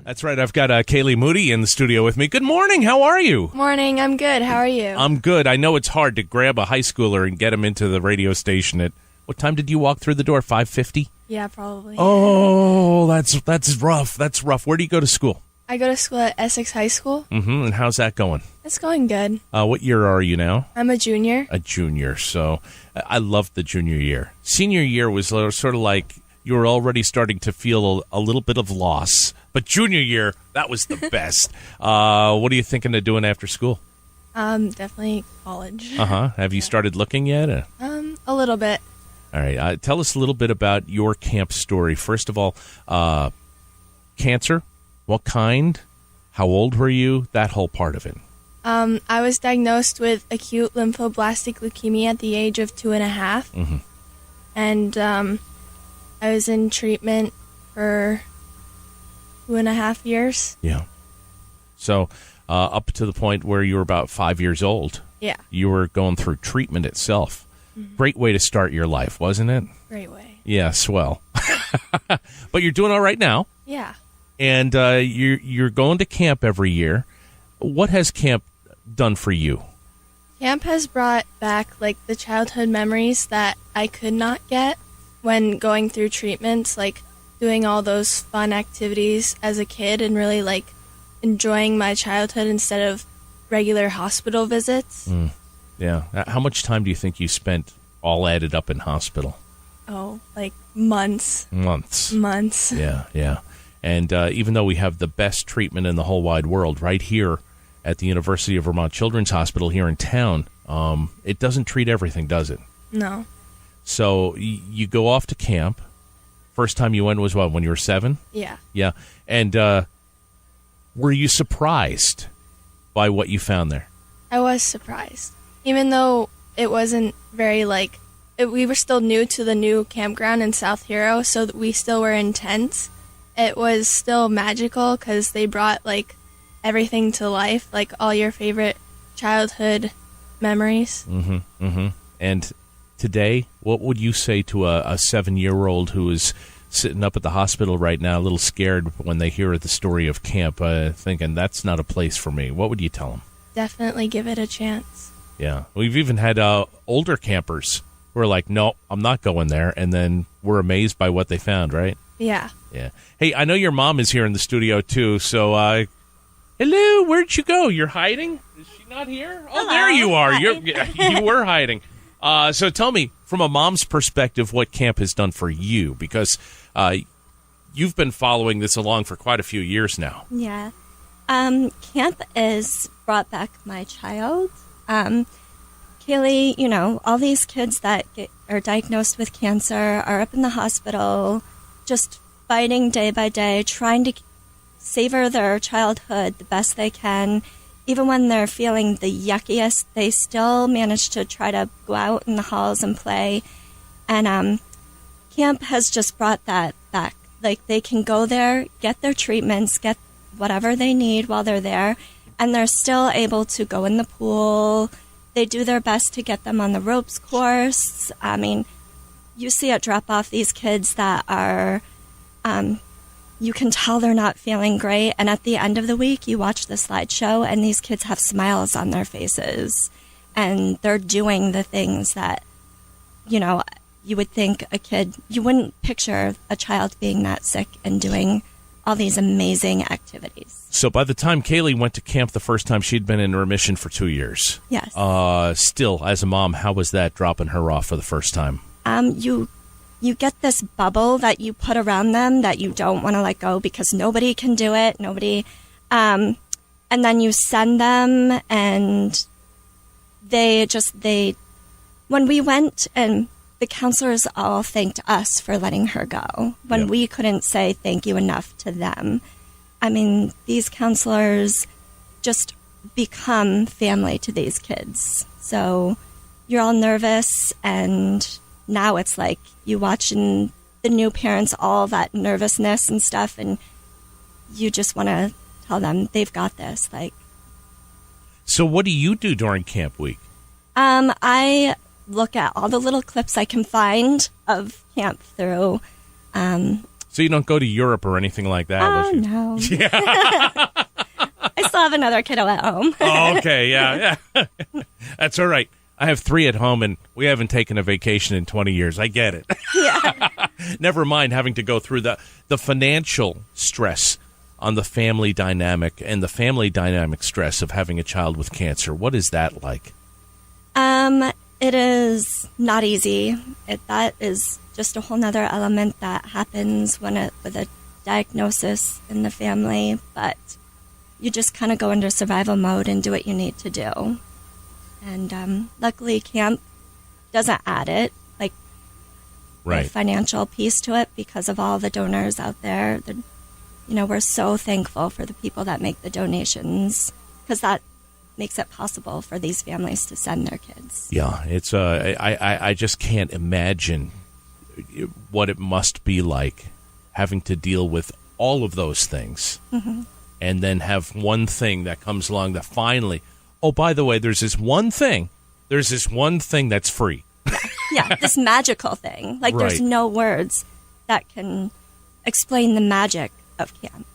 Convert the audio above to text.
That's right. I've got Kaylee Moody in the studio with me. Good morning. How are you? Morning. I'm good. How are you? I'm good. I know it's hard to grab a high schooler and get him into the radio station at, what time did you walk through the door? 5:50? Yeah, probably. Oh, that's rough. That's rough. Where do you go to school? I go to school at Essex High School. Mm-hmm. And how's that going? It's going good. What year are you now? I'm a junior. A junior. So I loved the junior year. Senior year was sort of like you were already starting to feel a little bit of loss. But junior year, that was the best. What are you thinking of doing after school? Definitely college. Uh-huh. Have you started looking yet? A little bit. All right. Tell us a little bit about your camp story. First of all, cancer, what kind, how old were you, that whole part of it. I was diagnosed with acute lymphoblastic leukemia at the age of 2.5. Mm-hmm. And I was in treatment for 2.5 years. Yeah. So up to the point where you were about 5 years old. Yeah. You were going through treatment itself. Mm-hmm. Great way to start your life, wasn't it? Great way. Yeah, swell. But you're doing all right now. Yeah. And you're going to camp every year. What has camp done for you? Camp has brought back the childhood memories that I could not get when going through treatments, like doing all those fun activities as a kid and really enjoying my childhood instead of regular hospital visits. Yeah. How much time do you think you spent all added up in hospital? Oh, months. Months. Yeah. And even though we have the best treatment in the whole wide world right here at the University of Vermont Children's Hospital here in town, it doesn't treat everything, does it? No. So you go off to camp. First time you went was what, when you were 7? Yeah. Yeah. And were you surprised by what you found there? I was surprised. Even though it wasn't very we were still new to the new campground in South Hero, so we still were in tents. It was still magical because they brought everything to life, all your favorite childhood memories. Mm-hmm. And today, what would you say to a 7-year-old who is sitting up at the hospital right now, a little scared when they hear the story of camp, thinking that's not a place for me? What would you tell them? Definitely give it a chance. Yeah. We've even had older campers who are like, no, I'm not going there. And then we're amazed by what they found, right? Yeah. Yeah. Hey, I know your mom is here in the studio, too. So, hello, where'd you go? You're hiding? Is she not here? Oh, Hello. there you are. Hi. You were hiding. So tell me, from a mom's perspective, what camp has done for you, because you've been following this along for quite a few years now. Yeah. Camp has brought back my child. Kaylee, all these kids that are diagnosed with cancer are up in the hospital, just fighting day by day, trying to savor their childhood the best they can. Even when they're feeling the yuckiest, they still manage to try to go out in the halls and play. And camp has just brought that back. They can go there, get their treatments, get whatever they need while they're there, and they're still able to go in the pool. They do their best to get them on the ropes course. I mean, you see it drop off these kids that are, you can tell they're not feeling great. And at the end of the week, you watch the slideshow and these kids have smiles on their faces. And they're doing the things that, you would think you wouldn't picture a child being that sick and doing all these amazing activities. So by the time Kaylee went to camp the first time, she'd been in remission for 2 years. Yes. Still, as a mom, how was that dropping her off for the first time? You get this bubble that you put around them that you don't want to let go because nobody can do it. And then you send them and when we went, and the counselors all thanked us for letting her go when Yep. we couldn't say thank you enough to them. I mean, these counselors just become family to these kids. So you're all nervous, and now it's like you watching the new parents, all that nervousness and stuff, and you just want to tell them they've got this. So what do you do during camp week? I look at all the little clips I can find of camp through. So you don't go to Europe or anything like that? Oh, no. Yeah. I still have another kiddo at home. Oh, okay, yeah. That's all right. I have 3 at home, and we haven't taken a vacation in 20 years. I get it. Yeah. Never mind having to go through the financial stress on the family dynamic and the family dynamic stress of having a child with cancer. What is that like? It is not easy. That is just a whole nother element that happens with a diagnosis in the family, but you just kind of go into survival mode and do what you need to do. And luckily, camp doesn't add it, like Right. the financial piece to it, because of all the donors out there. We're so thankful for the people that make the donations, because that makes it possible for these families to send their kids. Yeah, it's I just can't imagine what it must be like having to deal with all of those things, and then have one thing that comes along that finally, oh, by the way, there's this one thing that's free. Yeah, this magical thing. Like, Right. There's no words that can explain the magic of camp.